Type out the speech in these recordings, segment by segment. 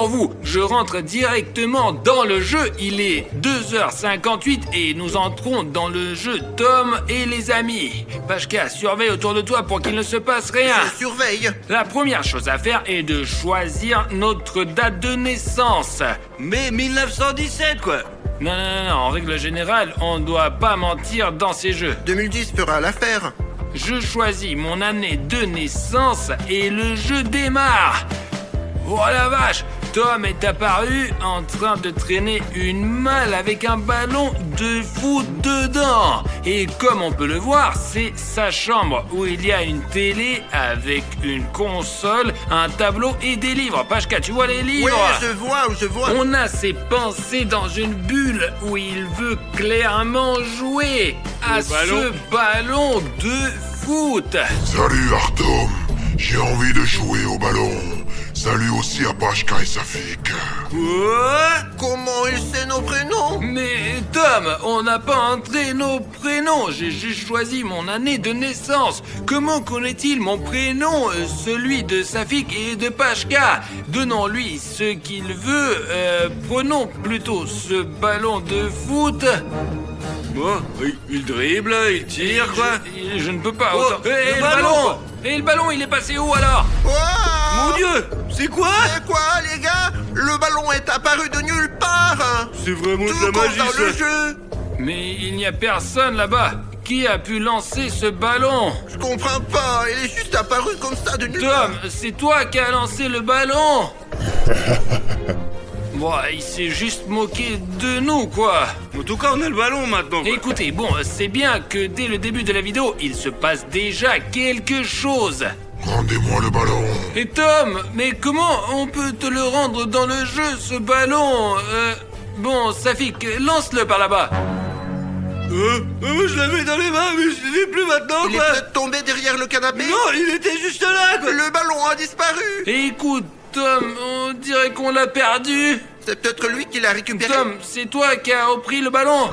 pour vous. Je rentre directement dans le jeu. Il est 2h58 et nous entrons dans le jeu Tom et les amis. Pashka, surveille autour de toi pour qu'il ne se passe rien. Je surveille. La première chose à faire est de choisir notre date de naissance. Mais 1917, quoi. Non, en règle générale, on doit pas mentir dans ces jeux. 2010 fera l'affaire. Je choisis mon année de naissance et le jeu démarre. Oh la vache! Tom est apparu en train de traîner une malle avec un ballon de foot dedans. Et comme on peut le voir, c'est sa chambre où il y a une télé avec une console, un tableau et des livres. Pashka, tu vois les livres? Oui, je vois. On a ses pensées dans une bulle où il veut clairement jouer à ce ballon de foot. Salut Artom, j'ai envie de jouer au ballon. Salut aussi à Pashka et Safik. Quoi? Comment il sait nos prénoms? Mais Tom, on n'a pas entré nos prénoms. J'ai juste choisi mon année de naissance. Comment connaît-il mon prénom, celui de Safik et de Pashka? Donnons-lui ce qu'il veut. Prenons plutôt ce ballon de foot. Bon, il dribble, il tire, quoi. Je ne peux pas. Oh, Et le ballon. Et le ballon, il est passé où alors? Wow. Mon Dieu, c'est quoi? C'est quoi, les gars? Le ballon est apparu de nulle part. C'est vraiment Tout de la comme magie, dans le ça. jeu. Mais il n'y a personne là-bas. Qui a pu lancer ce ballon? Je comprends pas, il est juste apparu comme ça de nulle part. Tom, c'est toi qui as lancé le ballon. Bon, il s'est juste moqué de nous, quoi. En tout cas, on a le ballon maintenant, quoi. Écoutez, bon, c'est bien que dès le début de la vidéo, il se passe déjà quelque chose. Rendez-moi le ballon. Et Tom, mais comment on peut te le rendre dans le jeu, ce ballon? Bon, Safik, lance-le par là-bas. Je l'avais dans les mains, mais je l'ai plus maintenant, Il est quoi. peut-être tombé derrière le canapé. Non, il était juste là, quoi. Le ballon a disparu. Écoute, Tom, on dirait qu'on l'a perdu. C'est peut-être lui qui l'a récupéré. Tom, c'est toi qui as repris le ballon.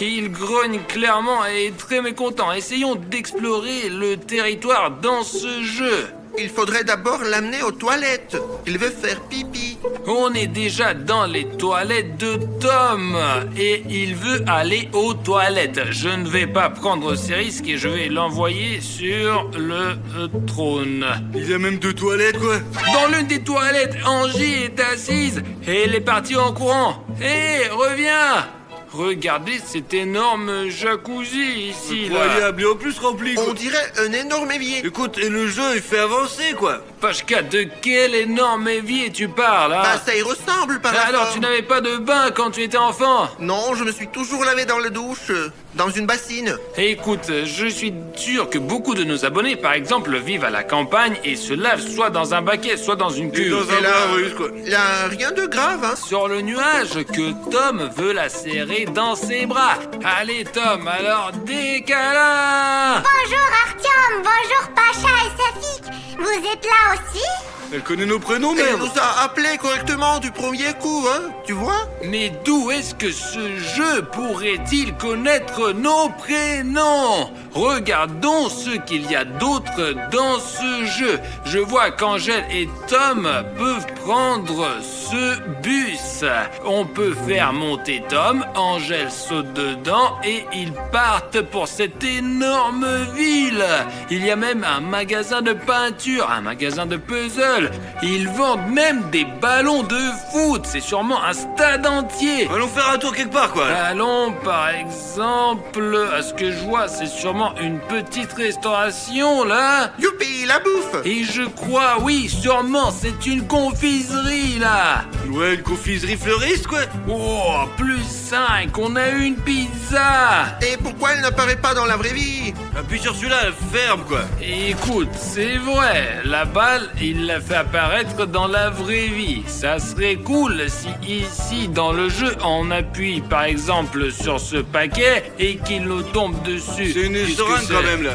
Il grogne clairement et est très mécontent. Essayons d'explorer le territoire dans ce jeu. Il faudrait d'abord l'amener aux toilettes. Il veut faire pipi. On est déjà dans les toilettes de Tom et il veut aller aux toilettes. Je ne vais pas prendre ces risques et je vais l'envoyer sur le trône. Il y a même 2 toilettes, quoi. Dans l'une des toilettes, Angie est assise et elle est partie en courant. Hé, reviens! Regardez cet énorme jacuzzi ici, là. Incroyable, et en plus rempli, quoi. On dirait un énorme évier. Écoute, et le jeu, il fait avancer, quoi. Pashka, de quel énorme évier tu parles, hein? Bah ça y ressemble par la Alors, forme. tu n'avais pas de bain quand tu étais enfant? Non, je me suis toujours lavé dans la douche, dans une bassine. Écoute, je suis sûr que beaucoup de nos abonnés, par exemple, vivent à la campagne et se lavent soit dans un baquet, soit dans une Et cuve. dans un Et là, bain russe, quoi. il y a rien de grave, hein. Sur le nuage que Tom veut la serrer dans ses bras. Allez, Tom, alors des câlins! Bonjour Artyom, bonjour Pacha et Safik. Vous êtes là aussi? Elle connaît nos prénoms, Elle merde. nous a appelés correctement du premier coup, hein. Tu vois? Mais d'où est-ce que ce jeu pourrait-il connaître nos prénoms? Regardons ce qu'il y a d'autre dans ce jeu. Je vois qu'Angèle et Tom peuvent prendre ce bus. On peut faire monter Tom, Angèle saute dedans et ils partent pour cette énorme ville. Il y a même un magasin de peinture, un magasin de puzzle. Ils vendent même des ballons de foot. C'est sûrement un stade entier. Allons faire un tour quelque part, quoi. Allons, par exemple, à ce que je vois, c'est sûrement une petite restauration, là. Youpi, la bouffe. Et je crois, oui, sûrement, c'est une confiserie, là. Ouais, une confiserie fleuriste, quoi. Oh, +5, on a une pizza. Et pourquoi elle n'apparaît pas dans la vraie vie? Appuie sur celui-là, ferme, quoi. Écoute, c'est vrai, la balle, il l'a fait apparaître dans la vraie vie. Ça serait cool si ici, dans le jeu, on appuie par exemple sur ce paquet et qu'il nous tombe dessus. C'est une Puisque seringue, c'est- quand même, là.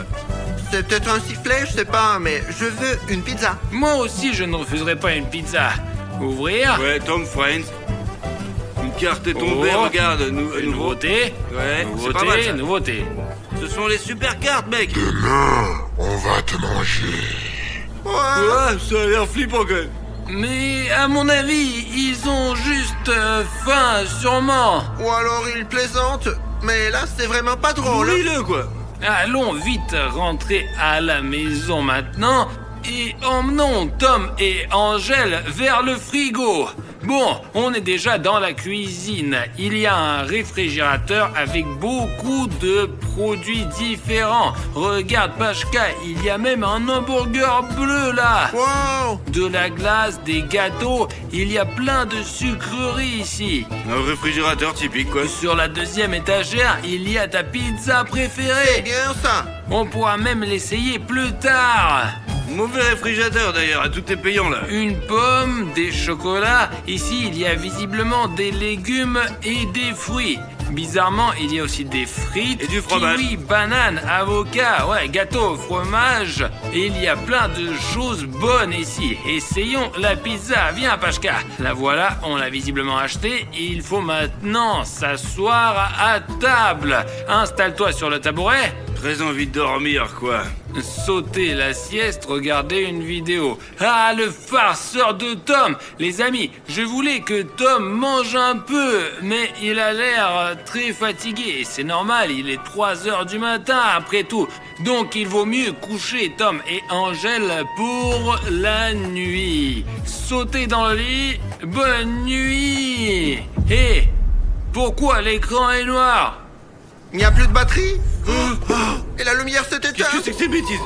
C'est peut-être un sifflet, je sais pas, mais je veux une pizza. Moi aussi, je ne refuserai pas une pizza. Ouvrir. Ouais, Tom Friends. Une carte est Oh. tombée, regarde. Une nouveauté. Ouais, c'est pas mal, ça. Nouveauté. Ce sont les super cartes, mec. Demain, on va te manger. Ouais. Ouais, ça a l'air flippant, quand même. Mais à mon avis, ils ont juste faim, sûrement. Ou alors il plaisante, mais là c'est vraiment pas drôle. Nourris-le, quoi. Allons vite rentrer à la maison maintenant et emmenons Tom et Angèle vers le frigo. Bon, on est déjà dans la cuisine. Il y a un réfrigérateur avec beaucoup de produits différents. Regarde, Pachka, il y a même un hamburger bleu là. Wow! De la glace, des gâteaux, il y a plein de sucreries ici. Un réfrigérateur typique, quoi. Sur la deuxième étagère, il y a ta pizza C'est préférée. bien ça. On pourra même l'essayer plus tard. Mauvais réfrigérateur, d'ailleurs, à tout est payant, là. Une pomme, des chocolats. Ici, il y a visiblement des légumes et des fruits. Bizarrement, il y a aussi des frites, Et du fromage. kiwis, bananes, avocats, ouais, gâteau, fromage. Et il y a plein de choses bonnes ici. Essayons la pizza. Viens, Pachka. La voilà, on l'a visiblement achetée. Il faut maintenant s'asseoir à table. Installe-toi sur le tabouret. Très envie de dormir, quoi. Sauter la sieste, regarder une vidéo. Ah, le farceur de Tom! Les amis, je voulais que Tom mange un peu, mais il a l'air très fatigué. Et c'est normal, il est 3 heures du matin après tout. Donc il vaut mieux coucher Tom et Angèle pour la nuit. Sautez dans le lit, bonne nuit! Hé! Pourquoi l'écran est noir? Il n'y a plus de batterie? Et la lumière s'est Qu'est-ce que éteinte? c'est que ces bêtises?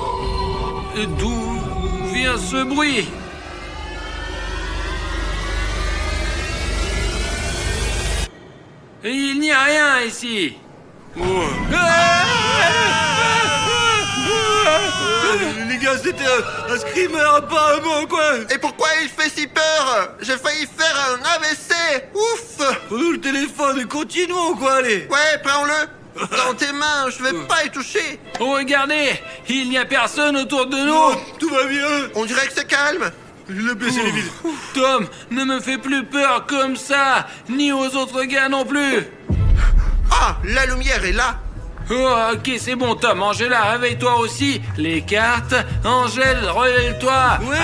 D'où vient ce bruit? Il n'y a rien ici. Oh. Les gars, c'était un screamer, apparemment, quoi. Et pourquoi il fait si peur? J'ai failli faire un AVC. Ouf! Prenons le téléphone et continuons, quoi, allez. Ouais, prends-le. Dans tes mains, je vais pas y toucher. Regardez, il n'y a personne autour de nous. Oh, tout va bien. On dirait que c'est calme. Je l'ai baissé les vides. Tom, ne me fais plus peur comme ça, ni aux autres gars non plus. Ah, la lumière est là. Oh, ok, c'est bon, Tom. Angela, réveille-toi aussi. Les cartes. Angèle, relève-toi. Ouais,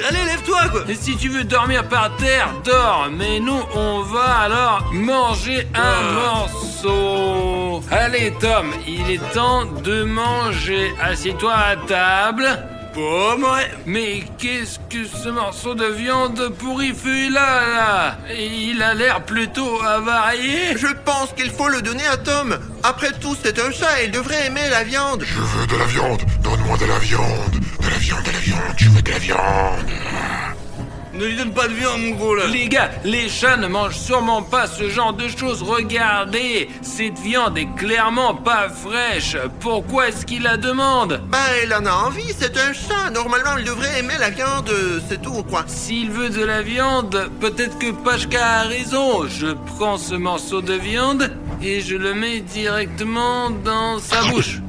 allez, lève-toi, quoi. Et si tu veux dormir par terre, dors. Mais nous, on va alors manger un morceau. Allez, Tom, il est temps de manger. Assieds-toi à table. Pomme, ouais. Mais qu'est-ce que ce morceau de viande pourri fait là? Il a l'air plutôt avarié. Je pense qu'il faut le donner à Tom. Après tout, c'est un chat et il devrait aimer la viande. Je veux de la viande. Donne-moi de la viande. De la viande, de la viande. Je veux de la viande. Ne lui donne pas de viande, mon gros, là. Les gars, les chats ne mangent sûrement pas ce genre de choses. Regardez, cette viande est clairement pas fraîche. Pourquoi est-ce qu'il la demande? Ben, il en a envie, c'est un chat. Normalement, il devrait aimer la viande, c'est tout, quoi. S'il veut de la viande, peut-être que Pachka a raison. Je prends ce morceau de viande et je le mets directement dans sa bouche.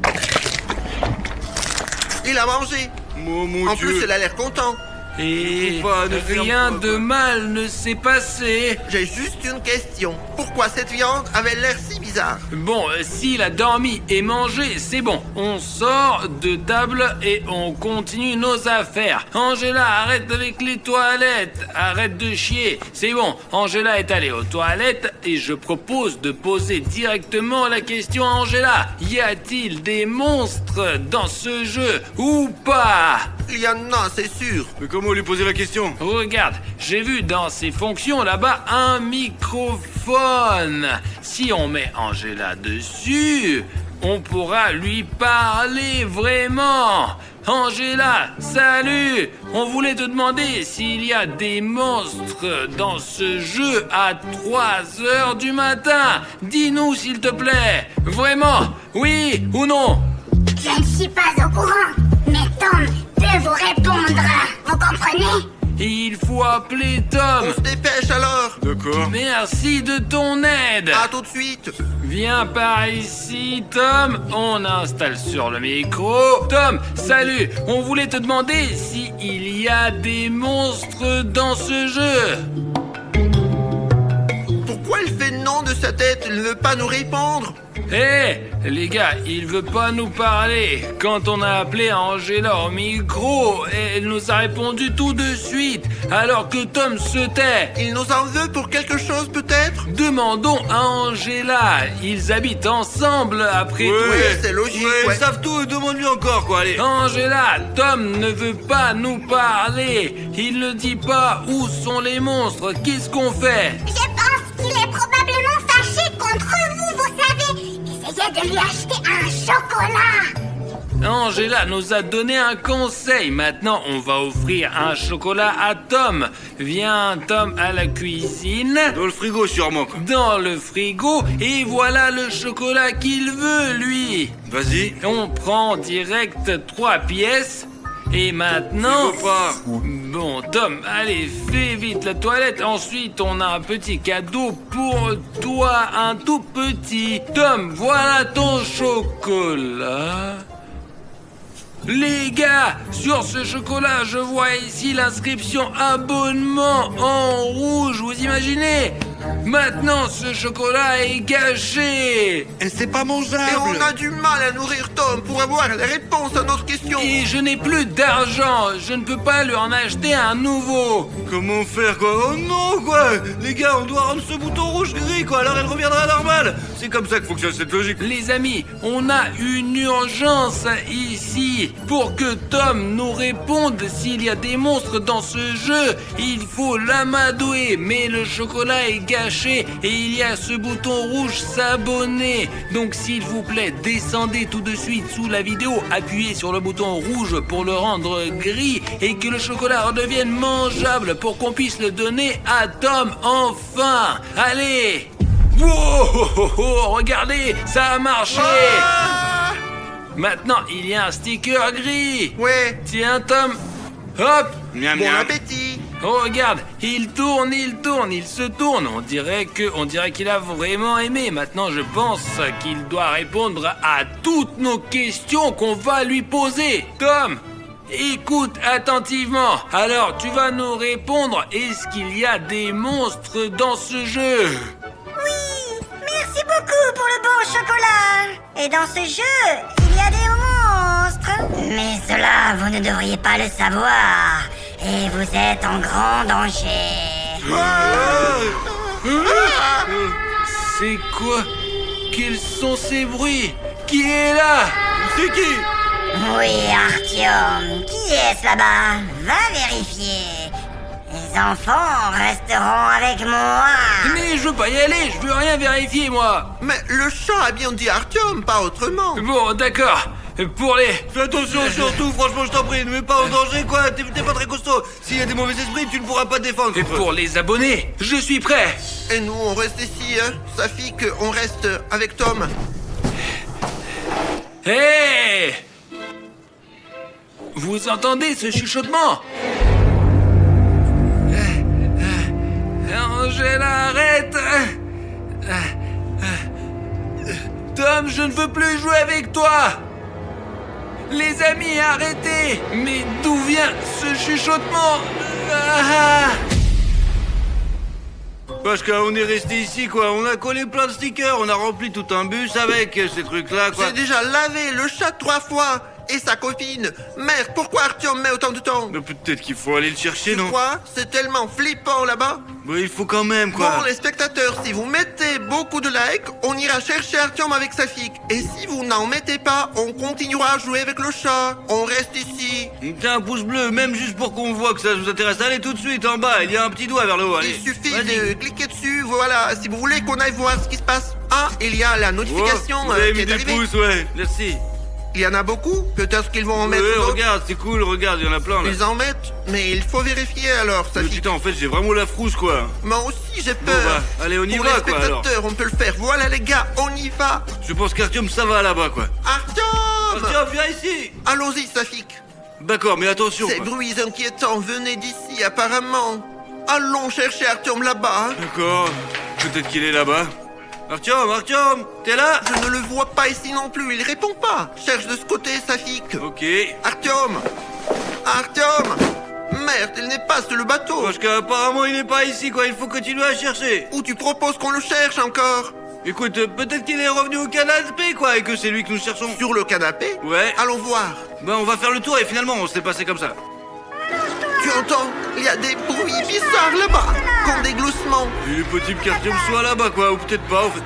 Il a mangé. Oh, mon En Dieu. plus, il a l'air content. Et Faut pas, ne ferme rien pas, de quoi. mal ne s'est passé. J'ai juste une question. Pourquoi cette viande avait l'air si bizarre? Bon, s'il a dormi et mangé, c'est bon. On sort de table et on continue nos affaires. Angela, arrête avec les toilettes. Arrête de chier. C'est bon, Angela est allée aux toilettes et je propose de poser directement la question à Angela. Y a-t-il des monstres dans ce jeu ou pas? Il y en a, c'est sûr. Mais comment lui poser la question? Regarde, j'ai vu dans ses fonctions là-bas un microphone. Si on met Angela dessus, on pourra lui parler vraiment. Angela, salut! On voulait te demander s'il y a des monstres dans ce jeu à 3 heures du matin. Dis-nous s'il te plaît. Vraiment, oui ou non? Je ne suis pas au courant, mais Tom peut vous répondre. Vous comprenez? Il faut appeler Tom. On se dépêche alors. D'accord. Merci de ton aide. À tout de suite. Viens par ici, Tom. On installe sur le micro. Tom, salut. On voulait te demander s'il y a des monstres dans ce jeu. Pourquoi il fait non de sa tête? Il ne veut pas nous répondre. Hé, les gars, il veut pas nous parler. Quand on a appelé Angela au micro, elle nous a répondu tout de suite, alors que Tom se tait. Il nous en veut pour quelque chose peut-être? Demandons à Angela. Ils habitent ensemble après tout. Oui, c'est logique, Ouais, ouais. ils savent tout, demande-lui encore, quoi, allez. Angela, Tom ne veut pas nous parler. Il ne dit pas où sont les monstres. Qu'est-ce qu'on fait? Je pense qu'il est probablement fâché contre vous, vous savez. Essayez de lui acheter un chocolat. Angela nous a donné un conseil. Maintenant, on va offrir un chocolat à Tom. Viens, Tom, à la cuisine. Dans le frigo, sûrement, quoi. Dans le frigo. Et voilà le chocolat qu'il veut, lui. Vas-y. On prend direct 3 pièces. Et maintenant... Il faut pas. Bon, Tom, allez, fais vite la toilette. Ensuite, on a un petit cadeau pour toi, un tout petit. Tom, voilà ton chocolat. Les gars, sur ce chocolat, je vois ici l'inscription abonnement en rouge. Vous imaginez? Maintenant, ce chocolat est gâché. Et c'est pas Et mangeable. on a du mal à nourrir Tom pour avoir les réponses à notre question. Et je n'ai plus d'argent. Je ne peux pas lui en acheter un nouveau. Comment faire, quoi? Oh non, quoi! Les gars, on doit rendre ce bouton rouge gris, quoi, alors elle reviendra normale! C'est comme ça que fonctionne cette logique. Les amis, on a une urgence ici. Pour que Tom nous réponde s'il y a des monstres dans ce jeu, il faut l'amadouer. Mais le chocolat est gâché et il y a ce bouton rouge s'abonner. Donc s'il vous plaît, descendez tout de suite sous la vidéo, appuyez sur le bouton rouge pour le rendre gris et que le chocolat redevienne mangeable pour qu'on puisse le donner à Tom enfin. Allez! Wow, regardez, ça a marché! Ah Maintenant, il y a un sticker gris. Ouais, Tiens, Tom. Hop. Miam, bon miam. appétit. Oh, regarde, il tourne, il se tourne. On dirait qu'il a vraiment aimé. Maintenant, je pense qu'il doit répondre à toutes nos questions qu'on va lui poser. Tom, écoute attentivement. Alors, tu vas nous répondre. Est-ce qu'il y a des monstres dans ce jeu? Oui, merci beaucoup pour le bon chocolat. Et dans ce jeu, il y a des monstres. Mais cela, vous ne devriez pas le savoir. Et vous êtes en grand danger. C'est quoi? Quels sont ces bruits? Qui est là? C'est qui? Oui, Artyom, qui est-ce là-bas? Va vérifier. Les enfants resteront avec moi. Mais je veux pas y aller, je veux rien vérifier, moi. Mais le chat a bien dit Artyom, pas autrement. Bon, d'accord. Pour les... Fais attention surtout, franchement, je t'en prie, ne mets pas en danger, quoi, t'es pas très costaud. S'il y a des mauvais esprits, tu ne pourras pas te défendre. Et pour les abonnés, je suis prêt. Et nous, on reste ici, hein. Safik, on reste avec Tom. Hé! Vous entendez ce chuchotement? Angela, arrête! Tom, je ne veux plus jouer avec toi! Les amis, arrêtez! Mais d'où vient ce chuchotement? Ah! Parce qu'on est resté ici, quoi, on a collé plein de stickers, on a rempli tout un bus avec ces trucs-là, quoi. J'ai déjà lavé le chat 3 fois. Et sa copine. Merde, pourquoi Artyom met autant de temps? Mais peut-être qu'il faut aller le chercher, non? Quoi? C'est tellement flippant là-bas. Mais il faut quand même, quoi. Bon, les spectateurs, si vous mettez beaucoup de likes, on ira chercher Artyom avec Safik. Et si vous n'en mettez pas, on continuera à jouer avec le chat. On reste ici. Tiens, un pouce bleu, même juste pour qu'on voit que ça vous intéresse. Allez, tout de suite, en bas, il y a un petit doigt vers le haut, allez. Il suffit Vas-y. de cliquer dessus, voilà, si vous voulez qu'on aille voir ce qui se passe. Ah, il y a la notification Oh, vous avez qui mis est des arrivée. pouces, ouais, merci. Il y en a beaucoup, peut-être qu'ils vont en mettre Ouais, d'autres. regarde, c'est cool, regarde, il y en a plein, là. Ils en mettent, mais il faut vérifier alors, Safik. Putain, en fait, j'ai vraiment la frousse, quoi. Moi aussi j'ai Bon, peur. bah, allez, on y Pour va, les quoi, alors. spectateurs, on peut le faire. Voilà les gars, on y va. Je pense qu'Artyom, ça va là-bas, quoi. Artyom! Tiens, viens ici. Allons-y, Safik. D'accord, mais attention. Ces quoi. bruits inquiétants venaient d'ici, apparemment. Allons chercher Artyom là-bas. hein. D'accord, peut-être qu'il est là-bas. Artyom, t'es là? Je ne le vois pas ici non plus, il répond pas. Cherche de ce côté, Safik. Ok. Artyom! Merde, il n'est pas sur le bateau. Parce qu'apparemment il est pas ici quoi, il faut continuer à chercher. Ou tu proposes qu'on le cherche encore? Écoute, peut-être qu'il est revenu au canapé quoi, et que c'est lui que nous cherchons. Sur le canapé? Ouais. Allons voir. Ben on va faire le tour et finalement on s'est passé comme ça. Tu entends? Il y a des bruits bizarres là-bas, comme des gloussements. Il est possible qu'Artyom soit là-bas quoi, ou peut-être pas en fait.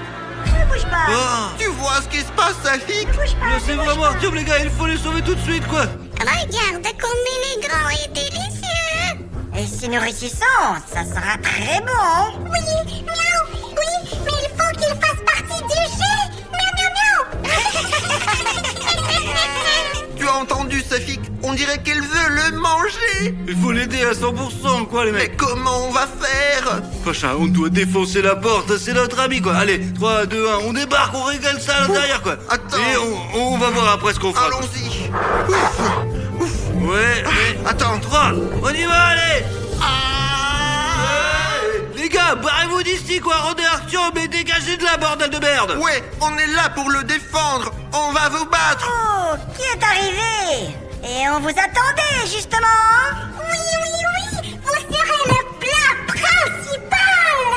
Ne bouge pas. Ah, Tu vois ce qui se passe, Safik? Bouge pas. là c'est vraiment Artyom les gars, il faut les sauver tout de suite quoi. Regarde comme il est grand et délicieux. Et si nous réussissons, ça sera très bon. Oui, miaou, oui, mais il faut qu'il fasse partie du jeu. Miaou, miaou, miaou. Tu as entendu, Safik? On dirait qu'elle veut le manger. Il faut l'aider à 100% quoi les Mais mecs. comment on va faire? Pacha, on doit défoncer la porte, c'est notre ami quoi. Allez, 3, 2, 1, on débarque, on régale ça à l'intérieur quoi. Attends. Et on va voir après ce qu'on fera. Allons-y. Ouais, mais... Attends. 3, on y va, allez. Les gars, barrez-vous d'ici quoi, rendez Artyom et dégagez de la bordel de merde. Ouais, on est là pour le défendre. On va vous battre. Oh, qui est arrivé? Et on vous attendait, justement. Oui, oui, oui, vous serez le plat principal.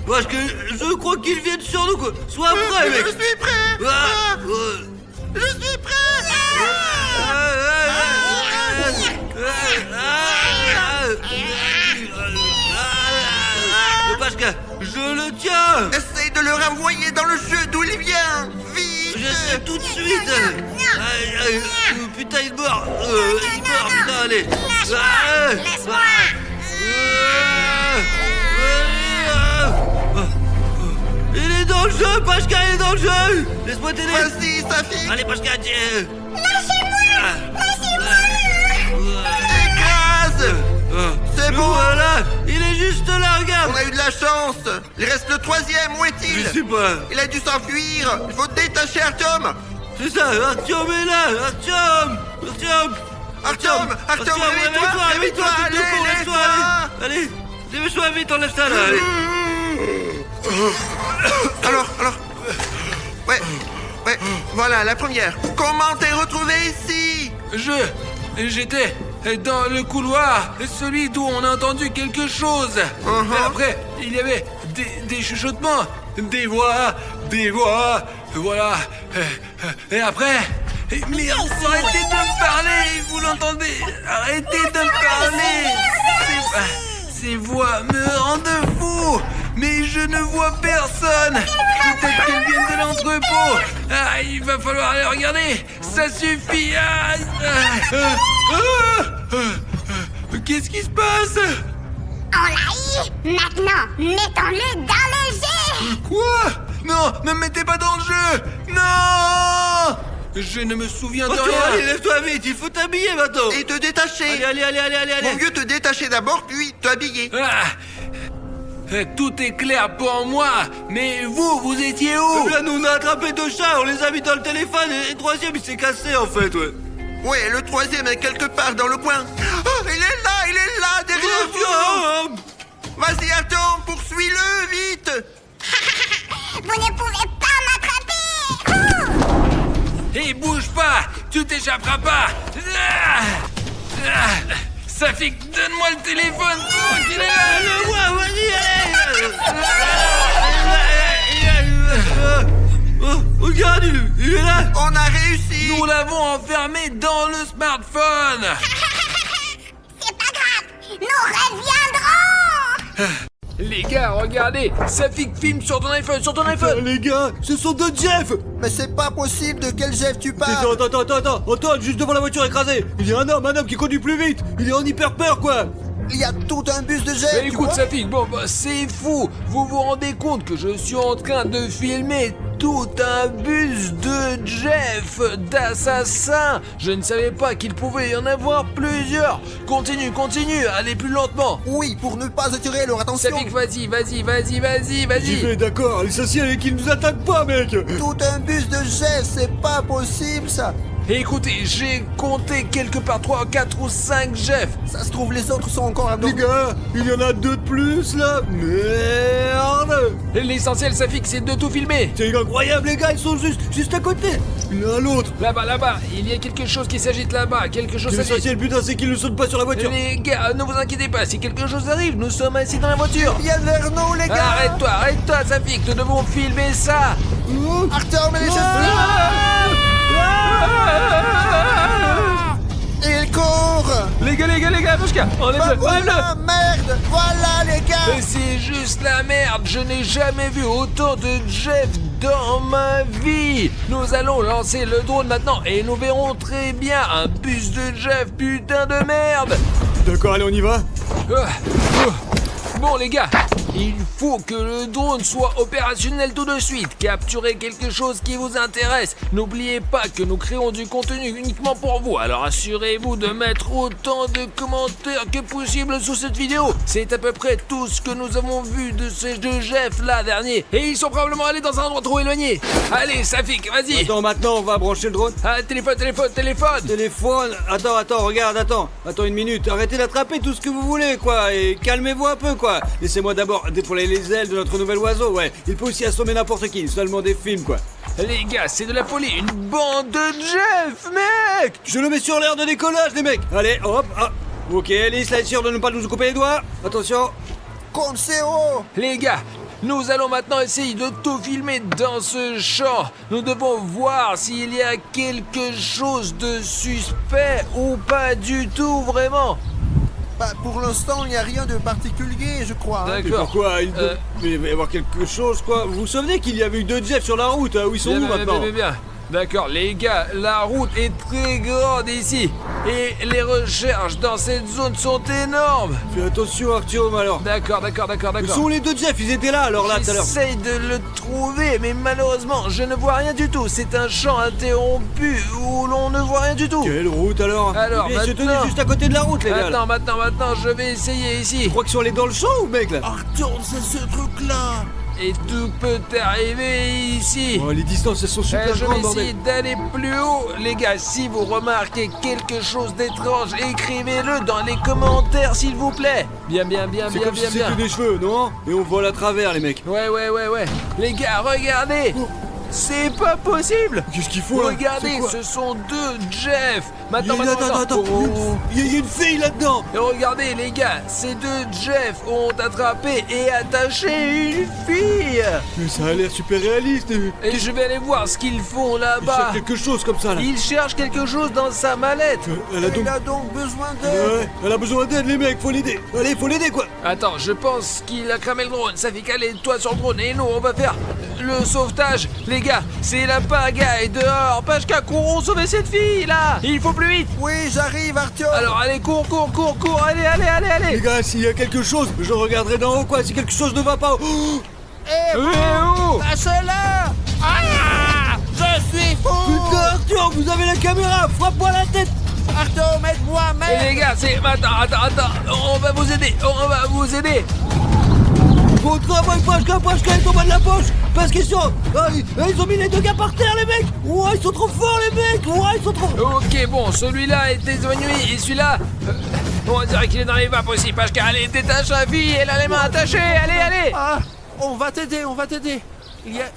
Parce que je crois qu'ils viennent sur nous quoi. Sois prêt mec. Je suis prêt. Ah, Je suis prêt. Parce que je le tiens. Essaye de le renvoyer dans le jeu d'où il vient. Vite. Je sais tout de suite. Putain, il mord. Il mord, putain, allez. Laisse-moi. Il est dans le jeu, Pashka, il est dans le jeu. Laisse-moi t'aider. Vas-y, Safik. Allez, Pashka, tiens. Écrase. C'est bon. Voilà, il est juste là, regarde. On a eu de la chance. Il reste le troisième. Où Je est-il? sais pas. Il a dû s'enfuir. Il faut détacher Artyom. C'est ça, Artyom est là. Artyom. Artyom, réveille-toi, réveille-toi, allez, laisse-toi, allez, dépêche-toi vite, enlève ça là, allez. Alors, ouais, voilà, la première. Comment t'es retrouvé ici? J'étais dans le couloir, celui d'où on a entendu quelque chose. Et après, il y avait des chuchotements, des voix, voilà. Et après... Merde, arrêtez de me parler, vous l'entendez? Arrêtez de me parler. Ces voix me rendent fou. Mais je ne vois personne. Peut-être qu'elles viennent de l'entrepôt. Ah, il va falloir aller regarder. Ça suffit. Qu'est-ce qui se passe? On l'a eu. Maintenant, mettons-le dans le jeu. Quoi? Non, ne me mettez pas dans le jeu. Non. Je ne me souviens de Allez, rien. lève-toi vite, il faut t'habiller maintenant. Et te détacher. Allez. Vaut mieux te détacher d'abord, puis t'habiller. Tout est clair pour moi. Mais vous étiez où? Là, nous on a attrapé 2 chats, on les a mis dans le téléphone et le troisième il s'est cassé en fait, ouais. Ouais, le troisième est quelque part dans le coin. Oh, il est là, derrière vous. Vas-y, Artyom, poursuis-le, vite. Vous ne pouvez pas m'attraper. Hé, bouge pas. Tu t'échapperas pas. Safik, donne-moi le téléphone. Il est là. Le vois, vas-y, allez. Oh, regarde, il est là. On a réussi. Nous l'avons enfermé dans le smartphone. C'est pas grave. Nous reviendrons. Les gars, regardez. Safik filme sur ton iPhone, Les gars, ce sont 2 Jeff. Mais c'est pas possible, de quel Jeff tu parles? Attends, Antoine, juste devant la voiture écrasée. Il y a un homme qui conduit plus vite. Il est en hyper peur, quoi. Il y a tout un bus de Jeff, Mais tu écoute, vois? Safik, bon, c'est fou. Vous vous rendez compte que je suis en train de filmer tout un bus de Jeff, d'assassins. Je ne savais pas qu'il pouvait y en avoir plusieurs. Continue, allez plus lentement. Oui, pour ne pas attirer leur attention. Safik, vas-y. J'y vais, d'accord. L'essentiel est qu'il nous attaque pas, mec. Tout un bus de Jeff, c'est pas possible ça. Et écoutez, j'ai compté quelque part 3, 4 ou 5 Jeff. Ça se trouve, les autres sont encore là-dedans. Les gars, il y en a 2 de plus là. Merde. L'essentiel, Safik, c'est de tout filmer. C'est incroyable les gars, ils sont juste à côté. L'un à l'autre. Là-bas, il y a quelque chose qui s'agite là-bas, quelque chose s'agite. L'essentiel putain, c'est qu'ils ne sautent pas sur la voiture. Les gars, ne vous inquiétez pas, si quelque chose arrive, nous sommes assis dans la voiture. Viens vers nous, les gars. Arrête-toi, Safik, nous devons filmer ça. Artyom, les chefs. Il court. Les gars, Pashka, enlève-le. Voilà, merde. Voilà, les gars. Mais c'est juste la merde, je n'ai jamais vu autant de Jeff dans ma vie. Nous allons lancer le drone maintenant et nous verrons très bien un bus de Jeff, putain de merde. D'accord, allez, on y va. Bon les gars, il faut que le drone soit opérationnel tout de suite. Capturez quelque chose qui vous intéresse. N'oubliez pas que nous créons du contenu uniquement pour vous. Alors assurez-vous de mettre autant de commentaires que possible sous cette vidéo. C'est à peu près tout ce que nous avons vu de ces deux Jeff là dernier. Et ils sont probablement allés dans un endroit trop éloigné. Allez Safik, vas-y. Attends, maintenant on va brancher le drone. Ah, téléphone. Téléphone, attends, regarde, attends une minute, arrêtez d'attraper tout ce que vous voulez quoi, et calmez-vous un peu quoi. Laissez-moi d'abord déployer les ailes de notre nouvel oiseau, ouais. Il peut aussi assommer n'importe qui, seulement des films quoi. Les gars, c'est de la folie, une bande de Jeff, mec. Je le mets sur l'air de décollage les mecs. Allez, hop, ok, Alice, là, sûr de ne pas nous couper les doigts. Attention. Consejo. Les gars, nous allons maintenant essayer de tout filmer dans ce champ. Nous devons voir s'il y a quelque chose de suspect ou pas du tout vraiment. Bah, pour l'instant, il n'y a rien de particulier, je crois. D'accord. Mais pourquoi il va y avoir quelque chose quoi. Vous vous souvenez qu'il y avait eu 2 Jeff sur la route, où ils sont où maintenant? Bien. D'accord, les gars, la route est très grande ici. Et les recherches dans cette zone sont énormes. Fais attention Artyom alors. D'accord. Où sont les 2 Jeff? Ils étaient là alors là tout à l'heure. J'essaye de le trouver, mais malheureusement, je ne vois rien du tout. C'est un champ interrompu où l'on ne voit rien du tout. Quelle route alors? Alors, ils se tenaient maintenant- juste à côté de la route les gars. là. Maintenant, je vais essayer ici. Tu crois qu'ils sont allés dans le champ ou mec là? Artyom, c'est ce truc-là. Et tout peut arriver ici. Oh, les distances elles sont super Je vais grandes essayer bordel. d'aller plus haut. Les gars, si vous remarquez quelque chose d'étrange, écrivez-le dans les commentaires, s'il vous plaît. Bien. C'est comme si c'était des cheveux, non? Et on vole à travers les mecs. Ouais. Les gars, regardez. C'est pas possible. Qu'est-ce qu'il faut là? Regardez, C'est quoi? ce sont 2 Jeff. Maintenant. Attends. Il y a une fille là-dedans. Et regardez les gars, ces 2 Jeff ont attrapé et attaché une fille. Mais ça a l'air super réaliste. Et je vais aller voir ce qu'ils font Ils là-bas. cherchent quelque chose comme ça là. Ils cherchent quelque chose dans sa mallette. Elle a donc... Il a donc besoin d'aide. Ouais, elle a besoin d'aide les mecs, faut l'aider. Allez, faut l'aider quoi. Attends, je pense qu'il a cramé le drone. Ça fait caler toi sur le drone et nous on va faire le sauvetage. Les gars, c'est la pagaille dehors. Pashka, courons sauver cette fille là. Il faut plus vite. Oui, j'arrive, Artyom. Alors allez, cours. Allez. Les gars, s'il y a quelque chose, je regarderai d'en haut quoi, si quelque chose ne va pas. Oh, Lâchez-la. Ah, je suis fou. putain, Arthur, vous avez la caméra, frappe-moi la tête. Artyom, aide-moi, Et merde. les gars, attends. On va vous aider. Bon travail, Pashka est en bas de la poche. Parce qu'ils sont... ils ont mis les 2 gars par terre les mecs. Ouais, ils sont trop forts les mecs. Ouais, ils sont trop... Ok, bon, celui-là est évanoui et celui-là... on dirait qu'il est dans les vapes aussi. Pashka, allez, détache la fille, elle a les mains attachées. Allez. Ah, on va t'aider.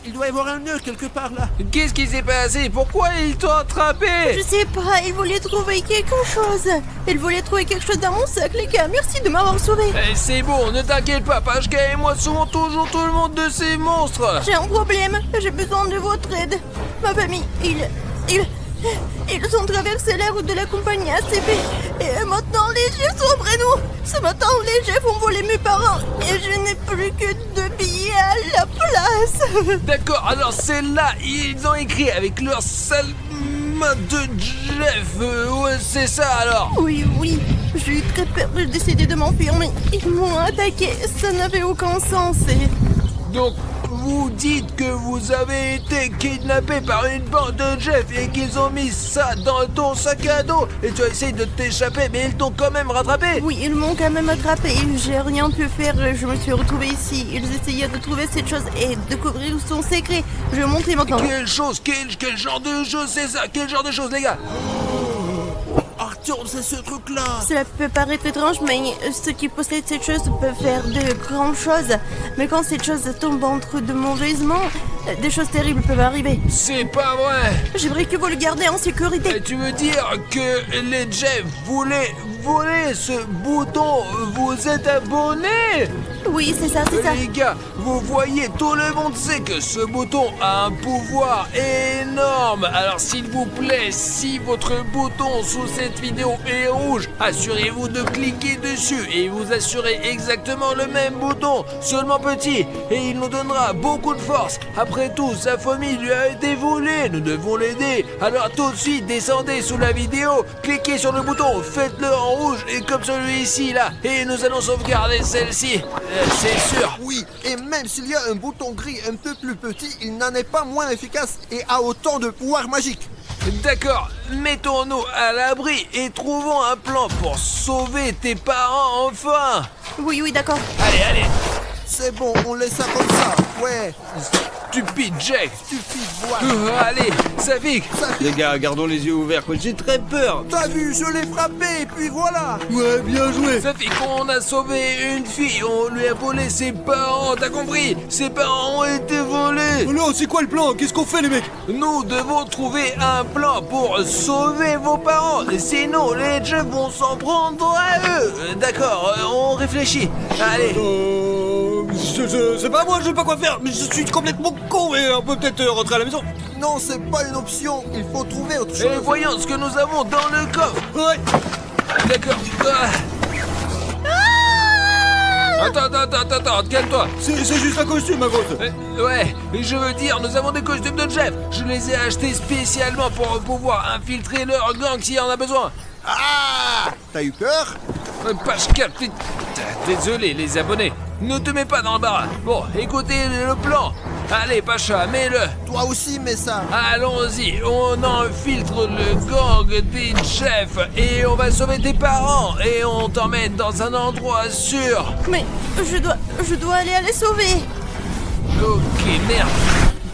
Il doit y avoir un nœud quelque part là. Qu'est-ce qui s'est passé? Pourquoi ils t'ont attrapé? Je sais pas, il voulait trouver quelque chose. Il voulait trouver quelque chose dans mon sac, les gars. Merci de m'avoir sauvé. C'est bon, ne t'inquiète pas, Pashka et moi sauvons toujours tout le monde de ces monstres. J'ai un problème. J'ai besoin de votre aide. Ma famille, ils ont traversé la route de la compagnie ACP. Et maintenant, les Jeffs sont après nous. Ce matin, les Jeffs ont volé mes parents. Et je n'ai plus que 2 billets à la place. D'accord, alors celle-là, ils ont écrit avec leur sale main de Jeff. Ouais, c'est ça alors. Oui. J'ai eu très peur de décider de m'enfuir, mais ils m'ont attaqué. Ça n'avait aucun sens et... Donc, vous dites que vous avez été kidnappé par une bande de Jeff et qu'ils ont mis ça dans ton sac à dos et tu as essayé de t'échapper mais ils t'ont quand même rattrapé. Oui, ils m'ont quand même attrapé. J'ai rien pu faire. Je me suis retrouvée ici. Ils essayaient de trouver cette chose et découvrir son secret. Je vais monter maintenant. Quelle chose, quel genre de chose c'est ça? Quel genre de chose les gars? Artyom, c'est ce truc-là. Cela peut paraître étrange, mais ceux qui possèdent cette chose peuvent faire de grandes choses. Mais quand cette chose tombe entre de mauvaises mains, des choses terribles peuvent arriver. C'est pas vrai. J'aimerais que vous le gardez en sécurité. Tu veux dire que les Jeff voulaient voler ce bouton? Vous êtes abonnés? Oui, c'est ça, c'est ça. Les gars, vous voyez, tout le monde sait que ce bouton a un pouvoir énorme. Alors s'il vous plaît, si votre bouton sous cette vidéo est rouge, assurez-vous de cliquer dessus et vous assurez exactement le même bouton, seulement petit, et il nous donnera beaucoup de force. Après tout, sa famille lui a été volée, nous devons l'aider. Alors tout de suite, descendez sous la vidéo, cliquez sur le bouton, faites-le en rouge et comme celui-ci là, et nous allons sauvegarder celle-ci. C'est sûr. Oui, et même s'il y a un bouton gris un peu plus petit, il n'en est pas moins efficace et a autant de pouvoir magique. D'accord, mettons-nous à l'abri et trouvons un plan pour sauver tes parents enfin. Oui, d'accord. Allez. C'est bon, on laisse ça comme ça. Ouais, Stupide Jack. stupide, voilà. Allez, Safik. Les gars, gardons les yeux ouverts, quoi. J'ai très peur. T'as vu, je l'ai frappé et puis voilà. Ouais, bien joué. Safik, on a sauvé une fille, on lui a volé ses parents, t'as compris? Ses parents ont été volés. Oh non, c'est quoi le plan? Qu'est-ce qu'on fait, les mecs? Nous devons trouver un plan pour sauver vos parents, sinon les Jeff vont s'en prendre à eux. D'accord, on réfléchit. Allez. C'est pas moi, je sais pas quoi faire, mais je suis complètement con et on peut peut-être rentrer à la maison. Non, c'est pas une option. Il faut trouver autre Et chose. voyons ce que nous avons dans le coffre. Ouais. D'accord. Attends, calme-toi. C'est juste un costume, ma grosse. Ouais, mais je veux dire, nous avons des costumes de Jeff. Je les ai achetés spécialement pour pouvoir infiltrer leur gang s'il y en a besoin. Ah, t'as eu peur? Pascal, désolé les abonnés. Ne te mets pas dans le baras. Bon, écoutez le plan. Allez, Pacha, mets-le. Toi aussi, mets ça. Allons-y, on infiltre le gang des Jeff et on va sauver tes parents et on t'emmène dans un endroit sûr. Mais je dois aller les sauver. Ok, merde.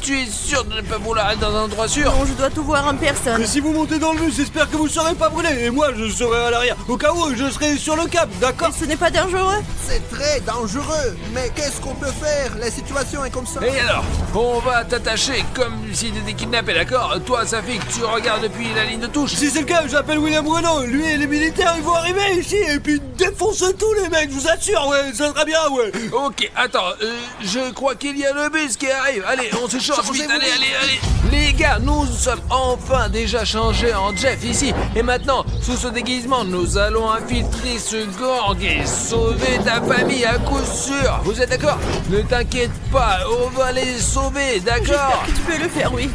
Tu es sûr de ne pas vouloir être dans un endroit sûr? Non, je dois tout voir en personne. Mais si vous montez dans le bus, j'espère que vous ne serez pas brûlés. Et moi, je serai à l'arrière. Au cas où, je serai sur le cap, d'accord? Et ce n'est pas dangereux? C'est très dangereux. Mais qu'est-ce qu'on peut faire? La situation est comme ça. Et alors, on va t'attacher comme si t'étais kidnappé, d'accord? Toi, Safik, tu regardes depuis la ligne de touche. Si c'est le cas, j'appelle William Renault. Lui et les militaires, ils vont arriver ici et puis défoncer tous les mecs, je vous assure, ouais, ça sera bien, ouais. Ok, attends, je crois qu'il y a le bus qui arrive. Allez, on se change vite, Changez-vous allez. Les gars, nous sommes enfin déjà changés en Jeff ici. Et maintenant, sous ce déguisement, nous allons infiltrer ce gang et sauver ta famille à coup sûr. Vous êtes d'accord? Ne t'inquiète pas, on va les sauver, d'accord? J'espère que tu peux le faire, oui.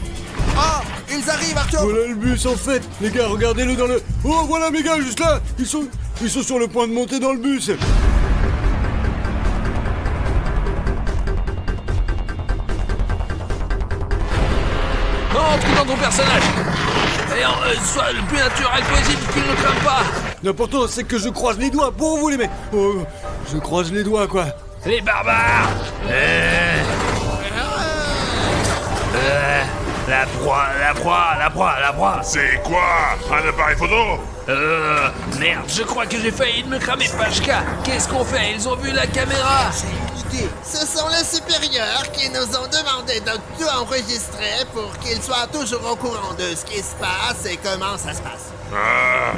Ah, ils arrivent, Artyom. Voilà le bus en fait. Les gars, regardez-le dans le... Oh, voilà mes gars, juste là. Ils sont sur le point de monter dans le bus. Entre dans ton personnage et sois le plus naturel possible qu'il ne crame pas. L'important, c'est que je croise les doigts pour vous, les mecs. Oh, je croise les doigts, quoi. Les barbares. La proie. C'est quoi? Un appareil photo? Merde, je crois que j'ai failli me cramer, Pashka. Qu'est-ce qu'on fait? Ils ont vu la caméra. Idée. Ce sont les supérieurs qui nous ont demandé de tout enregistrer pour qu'ils soient toujours au courant de ce qui se passe et comment ça se passe. Ah,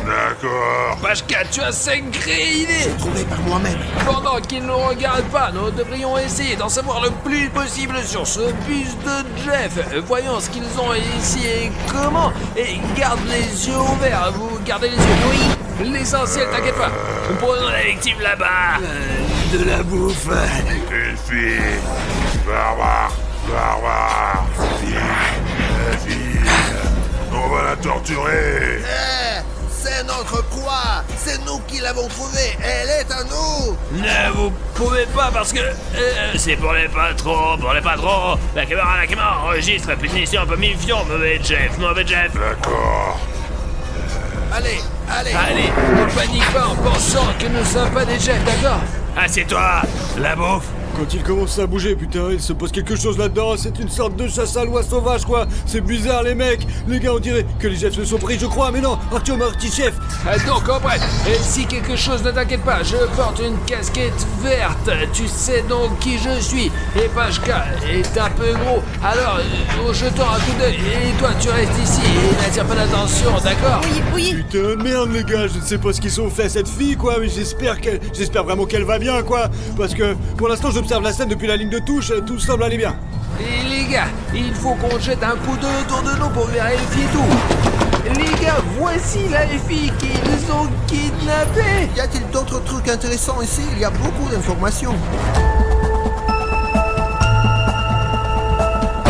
d'accord. Pashka, tu as sacrée idée. Trouvé par moi-même. Pendant qu'ils ne nous regardent pas, nous devrions essayer d'en savoir le plus possible sur ce bus de Jeff. Voyons ce qu'ils ont ici et comment. Et garde les yeux ouverts. Vous gardez les yeux. Oui. L'essentiel, t'inquiète pas. Prenons la victime là-bas. De la bouffe. Une fille. Barbare. Fille. On va la torturer. C'est notre proie. C'est nous qui l'avons trouvée. Elle est à nous. Ne vous pouvez pas parce que... c'est pour les patrons, La caméra, enregistre. Punition, un peu méfiant, mauvais Jeff. D'accord. Allez. Allez, ne panique pas en pensant que nous ne sommes pas des Jeffs, d'accord? Assieds-toi, la bouffe. Quand il commence à bouger, putain, il se passe quelque chose là-dedans. C'est une sorte de chasse à l'oie sauvage, quoi. C'est bizarre, les mecs. Les gars, on dirait que les Jeffs se sont pris, je crois. Mais non, Artyom, chef. Donc, en bref, si quelque chose ne t'inquiète pas, je porte une casquette verte. Tu sais donc qui je suis. Et Pashka est un peu gros. Alors, jetons un coup d'œil. Et toi, tu restes ici et n'attire pas d'attention, d'accord? Oui. Putain de merde, les gars. Je ne sais pas ce qu'ils sont fait à cette fille, quoi. Mais j'espère vraiment qu'elle va bien, quoi. Parce que, pour l'instant, j'observe la scène depuis la ligne de touche. Tout semble aller bien. Et les gars, il faut qu'on jette un coup d'œil autour de nous pour vérifier tout. Les gars, voici la fille qui nous ont kidnappés. Y a-t-il d'autres trucs intéressants ici? Il y a beaucoup d'informations.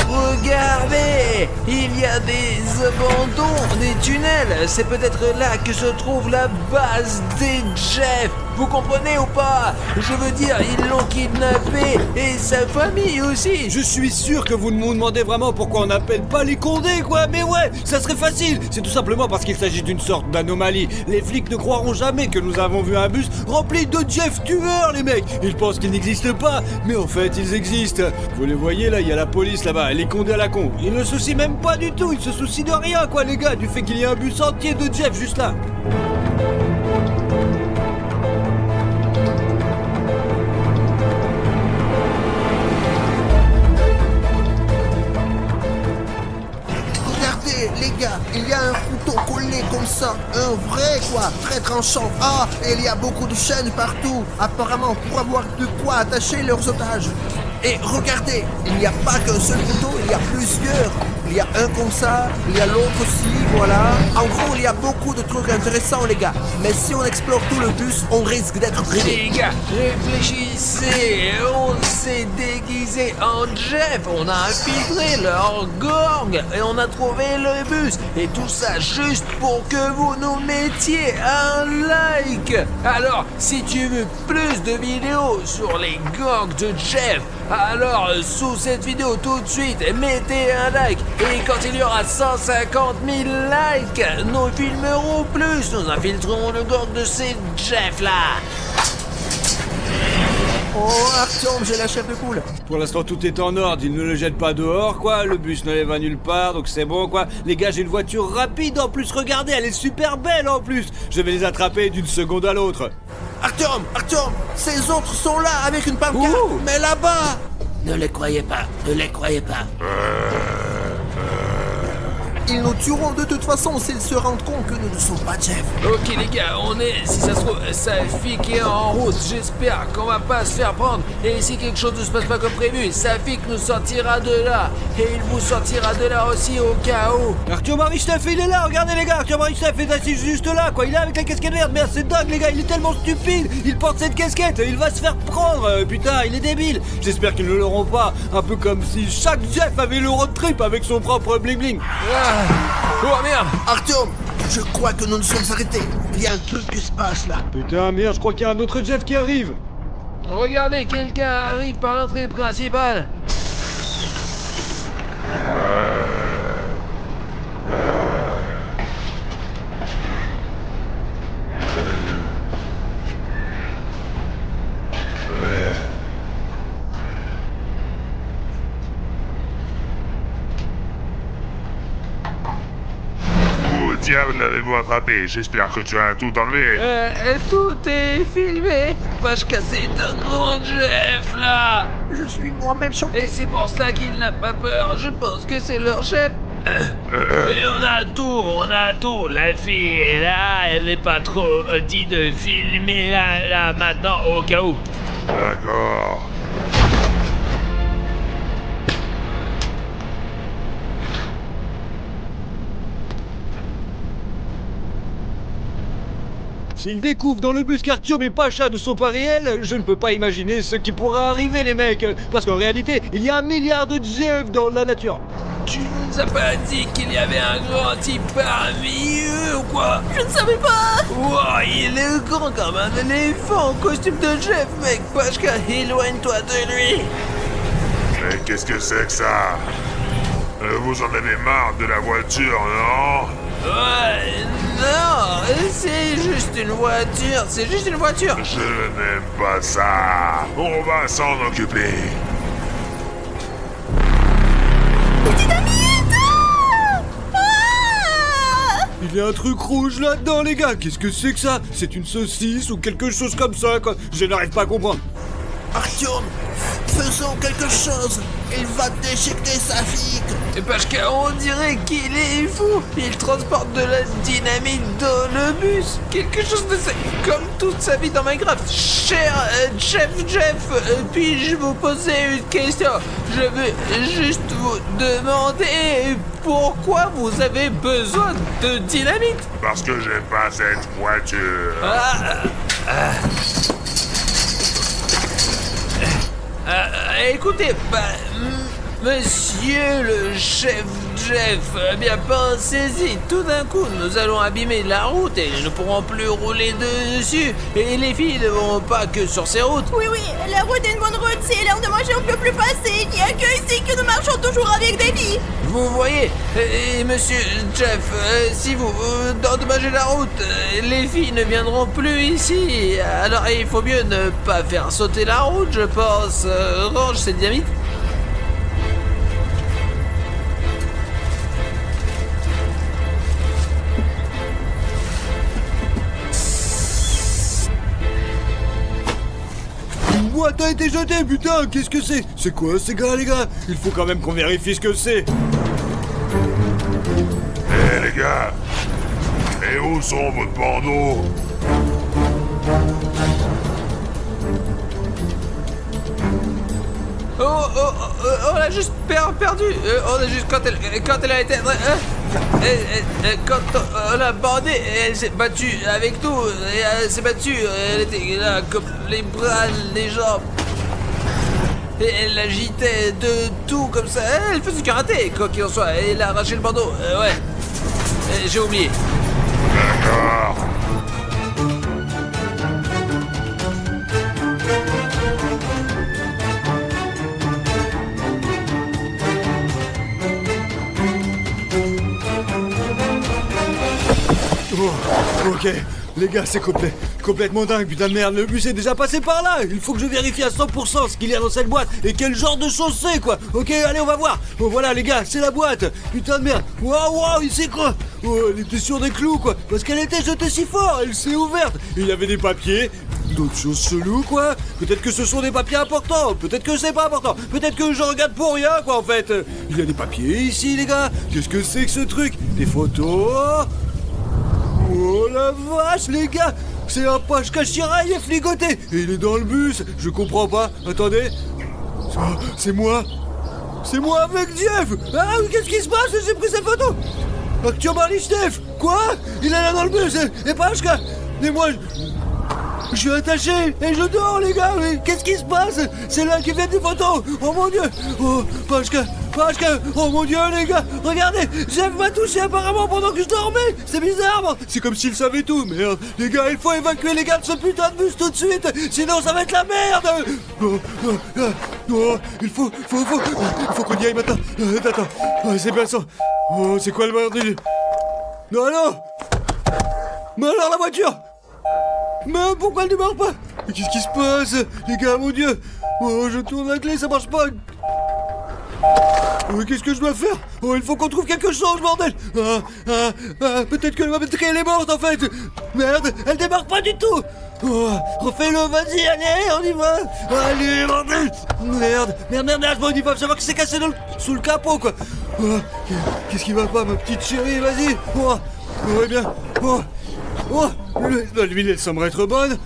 Regardez, il y a des abandons, des tunnels. C'est peut-être là que se trouve la base des Jeffs. Vous comprenez ou pas? Je veux dire, ils l'ont kidnappé et sa famille aussi. Je suis sûr que vous me demandez vraiment pourquoi on n'appelle pas les Condés, quoi. Mais ouais, ça serait facile. C'est tout simplement parce qu'il s'agit d'une sorte d'anomalie. Les flics ne croiront jamais que nous avons vu un bus rempli de Jeff tueurs, les mecs. Ils pensent qu'ils n'existent pas, mais en fait, ils existent. Vous les voyez là, il y a la police là-bas, les Condés à la con. Ils ne se soucient même pas du tout. Ils se soucient de rien, quoi, les gars, du fait qu'il y ait un bus entier de Jeff juste là. Les gars, il y a un couteau collé comme ça, un vrai quoi, très tranchant. Ah, et il y a beaucoup de chaînes partout, apparemment pour avoir de quoi attacher leurs otages. Et regardez, il n'y a pas qu'un seul couteau, il y a plusieurs. Il y a un comme ça, il y a l'autre aussi, voilà. En gros, il y a beaucoup de trucs intéressants, les gars. Mais si on explore tout le bus, on risque d'être grillé. Les gars, réfléchissez. On s'est déguisé en Jeff. On a infiltré leur gang et on a trouvé le bus. Et tout ça juste pour que vous nous mettiez un like. Alors, si tu veux plus de vidéos sur les gangs de Jeff, alors sous cette vidéo tout de suite, mettez un like. Et quand il y aura 150 000 likes, nous filmerons plus. Nous infiltrerons le gang de ces Jeff là. Oh, Artyom, j'ai la chair de poule. Pour l'instant, tout est en ordre. Ils ne le jettent pas dehors, quoi. Le bus ne les va nulle part, donc c'est bon, quoi. Les gars, j'ai une voiture rapide en plus. Regardez, elle est super belle en plus. Je vais les attraper d'une seconde à l'autre. Artyom, ces autres sont là avec une pancarte. Mais là-bas. Ne les croyez pas. Ils nous tueront de toute façon s'ils se rendent compte que nous ne sommes pas Jeff. Ok les gars, on est, si ça se trouve, sa fille qui est en route. J'espère qu'on va pas se faire prendre. Et si quelque chose ne se passe pas comme prévu, sa fille nous sortira de là. Et il vous sortira de là aussi au cas où. Artyom Aristev, il est là, regardez les gars. Artyom Aristev est assis juste là, quoi. Il est avec la casquette verte. Merde, c'est dingue les gars, il est tellement stupide. Il porte cette casquette, il va se faire prendre. Putain, il est débile. J'espère qu'ils ne l'auront pas. Un peu comme si chaque Jeff avait le road trip avec son propre bling bling. Oh merde. Artyom, je crois que nous nous sommes arrêtés. Il y a un truc qui se passe là. Putain, merde, je crois qu'il y a un autre Jeff qui arrive. Regardez, quelqu'un arrive par l'entrée principale. Diable, l'avez-vous attrapé? J'espère que tu as tout enlevé. Tout est filmé. Pashka, c'est un grand chef là. Je suis moi-même choqué. Et c'est pour ça qu'il n'a pas peur. Je pense que c'est leur chef. Et on a tout. La fille est là, elle n'est pas trop dit de filmer là maintenant au cas où. D'accord. S'ils découvrent dans le bus qu'Artyom et Pasha ne sont pas réels, je ne peux pas imaginer ce qui pourra arriver les mecs. Parce qu'en réalité, il y a 1 milliard de Jeff dans la nature. Tu nous as pas dit qu'il y avait un grand type parmi eux ou quoi? Je ne savais pas. Wow, il est grand comme un éléphant en costume de chef, mec. Pashka, éloigne-toi de lui. Mais qu'est-ce que c'est que ça? Vous en avez marre de la voiture, non? Ouais, non, c'est juste une voiture, c'est juste une voiture. Je n'aime pas ça. On va s'en occuper. Il y a un truc rouge là-dedans, les gars. Qu'est-ce que c'est que ça? C'est une saucisse ou quelque chose comme ça, quoi. Je n'arrive pas à comprendre. Artyom, faisons quelque chose. Il va déchiqueter Safik. Pashka, on dirait qu'il est fou. Il transporte de la dynamite dans le bus. Quelque chose de ça, comme toute sa vie dans Minecraft. Cher Chef Jeff, puis-je vous poser une question? Je veux juste vous demander pourquoi vous avez besoin de dynamite? Parce que j'aime pas cette voiture. Écoutez, monsieur le chef Jeff, bien pensez-y, tout d'un coup nous allons abîmer la route et nous ne pourrons plus rouler dessus. Et les filles ne vont pas que sur ces routes. Oui, la route est une bonne route. C'est l'heure de manger, on peut plus passer. Il n'y a que ici que nous marchons toujours avec des filles. Vous voyez, et monsieur Jeff, si vous endommagez la route, les filles ne viendront plus ici. Alors il faut mieux ne pas faire sauter la route, je pense. Range cette dynamite. Une boîte a été jetée, putain. Qu'est-ce que c'est? C'est quoi ces gars, les gars? Il faut quand même qu'on vérifie ce que c'est. Eh les gars, et où sont vos bandeaux? On l'a juste perdu. On a juste quand elle a été quand on l'a bandée, elle s'est battue avec nous. Et elle s'est battue. Elle était là comme les bras, les jambes. Et elle agitait de tout comme ça. Elle faisait du karaté, quoi qu'il en soit. Elle a arraché le bandeau. Ouais. J'ai oublié. D'accord. Oh, ok, les gars, c'est complètement dingue, putain de merde. Le bus est déjà passé par là. Il faut que je vérifie à 100% ce qu'il y a dans cette boîte et quel genre de chose c'est, quoi. Ok, allez, on va voir. Oh, voilà, les gars, c'est la boîte. Putain de merde. Waouh, il sait quoi? Oh, elle était sur des clous, quoi. Parce qu'elle était jetée si fort, elle s'est ouverte. Et il y avait des papiers, d'autres choses cheloues, quoi. Peut-être que ce sont des papiers importants, peut-être que c'est pas important, peut-être que je regarde pour rien, quoi, en fait. Il y a des papiers ici, les gars. Qu'est-ce que c'est que ce truc? Des photos. Oh la vache, les gars! C'est un Pashka Shira, il est fligoté! Et il est dans le bus! Je comprends pas. Attendez. C'est moi! C'est moi avec Jeff! Ah, qu'est-ce qui se passe? J'ai pris cette photo! Artyom Arlistev! Quoi? Il est là dans le bus! Et Pashka! Mais moi, je suis attaché et je dors, les gars! Mais qu'est-ce qui se passe? C'est là qui fait des photos! Oh mon dieu! Oh, Pashka! Oh mon dieu, les gars, regardez, Jeff m'a touché apparemment pendant que je dormais. C'est bizarre, moi. C'est comme s'il savait tout. Merde, les gars, il faut évacuer les gars de ce putain de bus tout de suite, sinon ça va être la merde. Il faut qu'on y aille maintenant. Attends, c'est bien ça. Oh, c'est quoi le bordel? Non, mais alors la voiture? Mais pourquoi elle démarre pas? Qu'est-ce qui se passe, les gars, mon dieu? Oh, je tourne la clé, ça marche pas. Qu'est-ce que je dois faire? Oh, il faut qu'on trouve quelque chose, bordel! Peut-être que ma batterie elle est morte en fait! Merde, elle démarre pas du tout! Oh, refais-le, vas-y, allez, on y va! Allez, bordel! Merde, bon, il va savoir que c'est cassé sous le capot, quoi! Oh, qu'est-ce qui va pas, ma petite chérie, vas-y! Eh bien, l'huile elle semble être bonne!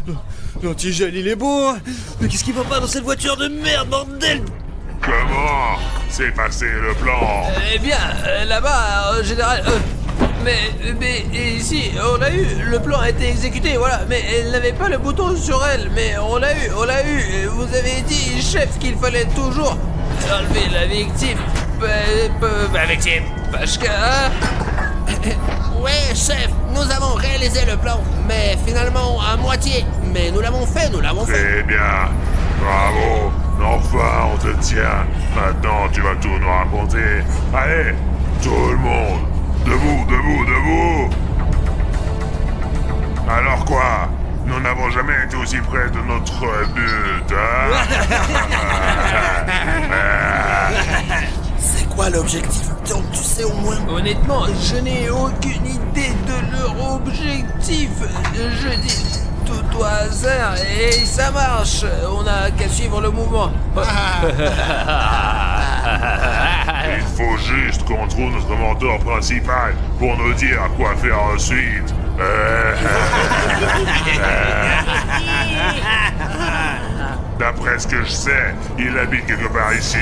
L'antigel il est bon! Mais qu'est-ce qui va pas dans cette voiture de merde, bordel? Comment s'est passé le plan? Eh bien, là-bas, en général... Mais ici, on a eu, le plan a été exécuté, voilà, mais elle n'avait pas le bouton sur elle, mais on l'a eu, vous avez dit, chef, qu'il fallait toujours enlever la victime, Pashka, Ouais, chef, nous avons réalisé le plan, mais finalement à moitié. Mais nous l'avons fait. Très bien. Bravo. Enfin, on te tient. Maintenant, tu vas tout nous raconter. Allez, tout le monde. Debout, debout, debout. Alors quoi? Nous n'avons jamais été aussi près de notre but, hein? C'est quoi l'objectif? Donc tu sais au moins. Honnêtement, je n'ai aucune idée de leur objectif. Je dis tout au hasard et ça marche. On n'a qu'à suivre le mouvement. Il faut juste qu'on trouve notre mentor principal pour nous dire quoi faire ensuite. D'après ce que je sais, il habite quelque part ici.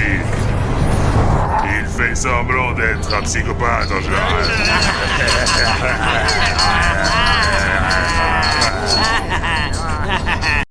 Il fait semblant d'être un psychopathe en général.